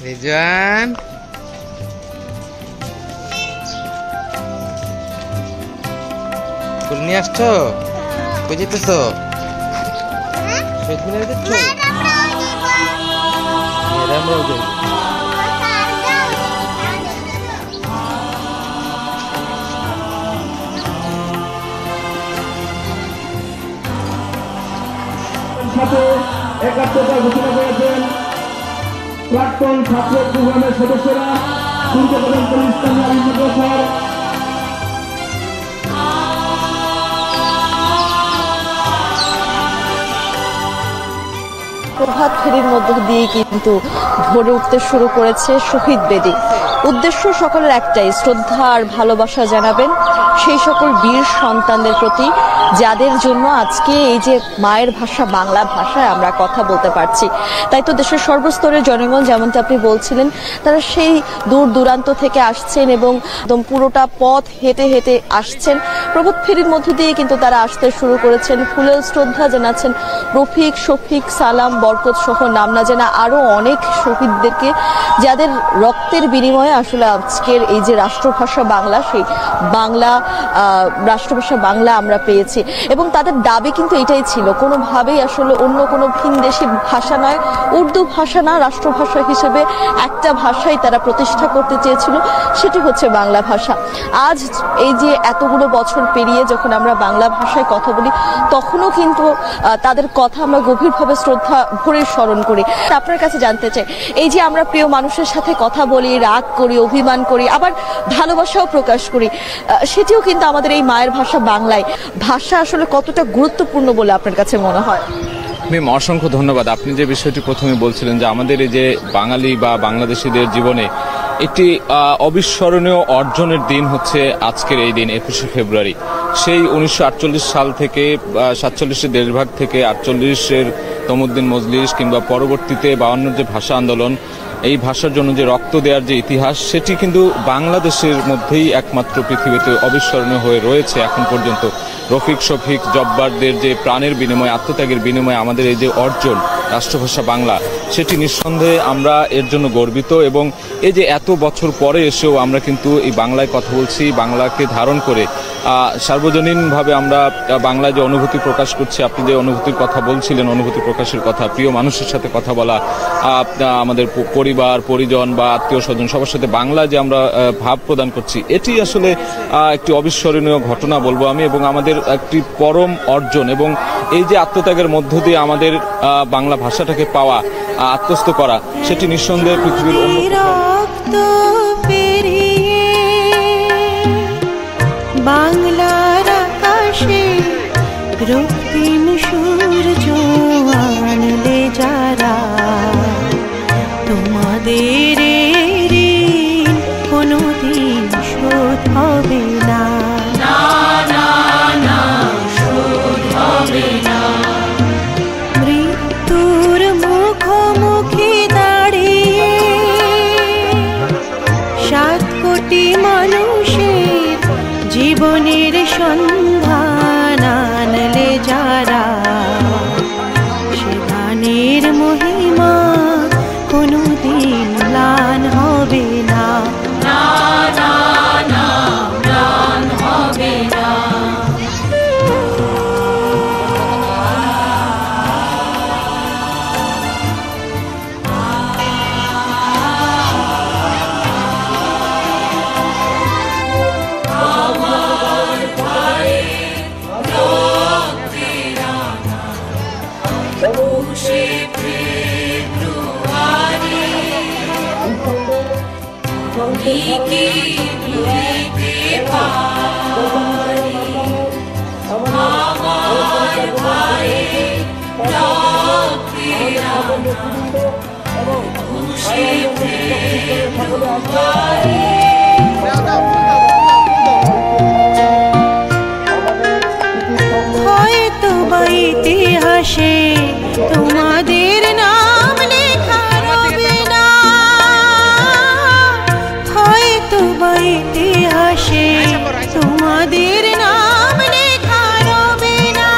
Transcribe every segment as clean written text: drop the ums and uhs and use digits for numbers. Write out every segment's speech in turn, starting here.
রিজওয়ান ফুল নিয়ে আসছো? কই যেতেছো? শহীদ মিনারে যাচ্ছ? আমরাও যাই। সাথে একাত্মতা ঘোষণা করেছেন প্রাক্তন ছাত্র প্রোগ্রামের সদস্যরা ইসলামী আলী মাদ্রাসার প্রভাত ফেরির মধ্য দিয়ে কিন্তু ভরে উঠতে শুরু করেছে শহীদ বেদি। উদ্দেশ্য সকলের একটাই, শ্রদ্ধা আর ভালোবাসা জানাবেন সেই সকল বীর সন্তানদের প্রতি যাদের জন্য আজকে এই যে মায়ের ভাষা বাংলা ভাষায় আমরা কথা বলতে পারছি। তাই তো দেশের সর্বস্তরের জনগণ, যেমনটা আপনি বলছিলেন, তারা সেই দূর দূরান্ত থেকে আসছেন এবং একদম পুরোটা পথ হেঁটে হেঁটে আসছেন। প্রভাত ফেরির মধ্য দিয়ে কিন্তু তারা আসতে শুরু করেছেন। ফুলেল শ্রদ্ধা জানাচ্ছেন রফিক, শফিক, সালাম, বরকত সহ নাম না জানা আরো অনেক শহীদদেরকে, যাদের রক্তের বিনিময়ে আসলে আজকের এই যে রাষ্ট্রভাষা বাংলা, সেই বাংলা রাষ্ট্রভাষা বাংলা আমরা পেয়েছি। এবং তাদের দাবি কিন্তু এটাই ছিল, কোনোভাবেই আসলে অন্য কোনো ভিনদেশি ভাষা নয়, উর্দু ভাষা না, রাষ্ট্রভাষা হিসেবে একটা ভাষাই তারা প্রতিষ্ঠা করতে চেয়েছিল, সেটি হচ্ছে বাংলা ভাষা। আজ এই যে এতগুলো বছর পেরিয়ে যখন আমরা বাংলা ভাষায় কথা বলি, তখনও কিন্তু তাদের কথা আমরা গভীরভাবে শ্রদ্ধা ভরে স্মরণ করি। আপনার কাছে জানতে চাই, এই যে আমরা প্রিয় মানুষের সাথে কথা বলি, রাগ করি, অভিমান করি, আবার ভালোবাসাও প্রকাশ করি, সেটিও কিন্তু আমাদের এই মায়ের ভাষা বাংলায়। ভাষা আসলে কতটা গুরুত্বপূর্ণ বলে আপনার কাছে মনে হয়? মিম, অসংখ্য ধন্যবাদ। আপনি যে বিষয়টি প্রথমে বলছিলেন যে আমাদের এই যে বাঙালি বা বাংলাদেশিদের জীবনে একটি অবিস্মরণীয় অর্জনের দিন হচ্ছে আজকের এই দিন 21শে ফেব্রুয়ারি। সেই 1948 সাল থেকে 47-এর দেশভাগ থেকে 48-এর তমুদ্দিন মজলিস কিংবা পরবর্তীতে 52-এর যে ভাষা আন্দোলন, এই ভাষার জন্য যে রক্ত দেওয়ার যে ইতিহাস, সেটি কিন্তু বাংলাদেশের মধ্যেই একমাত্র পৃথিবীতে অবিস্মরণীয় হয়ে রয়েছে এখন পর্যন্ত। রফিক, শফিক, জব্বারদের যে প্রাণের বিনিময়ে, আত্মত্যাগের বিনিময়ে আমাদের এই যে অর্জন রাষ্ট্রভাষা বাংলা, সেটি নিঃসন্দেহে আমরা এর জন্য গর্বিত। এবং এই যে এত বছর পরে এসেও আমরা কিন্তু এই বাংলায় কথা বলছি, বাংলাকে ধারণ করে সার্বজনীনভাবে আমরা বাংলায় যে অনুভূতি প্রকাশ করছি। আপনি যে অনুভূতির কথা বলছিলেন, অনুভূতি প্রকাশের কথা, প্রিয় মানুষের সাথে কথা বলা, আমাদের পরিবার পরিজন বা আত্মীয় স্বজন সবার সাথে বাংলা যে আমরা ভাব প্রদান করছি, এটি আসলে একটি অবিস্মরণীয় ঘটনা বলবো আমি, এবং আমাদের একটি পরম অর্জন। এবং এই যে আত্মত্যাগের মধ্য দিয়ে আমাদের বাংলা ভাষাটাকে পাওয়া, আত্মস্থ করা, সেটি নিঃসন্দেহে পৃথিবীর বাংলার আকাশে রক্তিম সূর্য আনলে যারা, তোমাদের ঋণ কোনোদিন শোধ হবে না, শোধ হবে না। মৃত্যুর মুখোমুখি দাঁড়িয়ে 7 কোটি মানুষের জীবনের সন্ধান আনলে যারা, সে গানের মহিমা কোনোদিন ম্লান হবে না, ম্লান হবে না। হয়তো বা ইতিহাসে তোমাদের নাম লেখা রবে না, হয়তো বা ইতিহাসে তোমাদের নাম লেখা রবে না।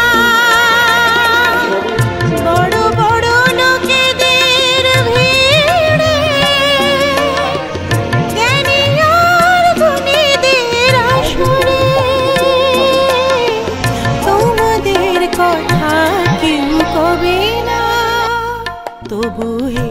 বড় বড় লোকেদের ভিড়ে তবু হে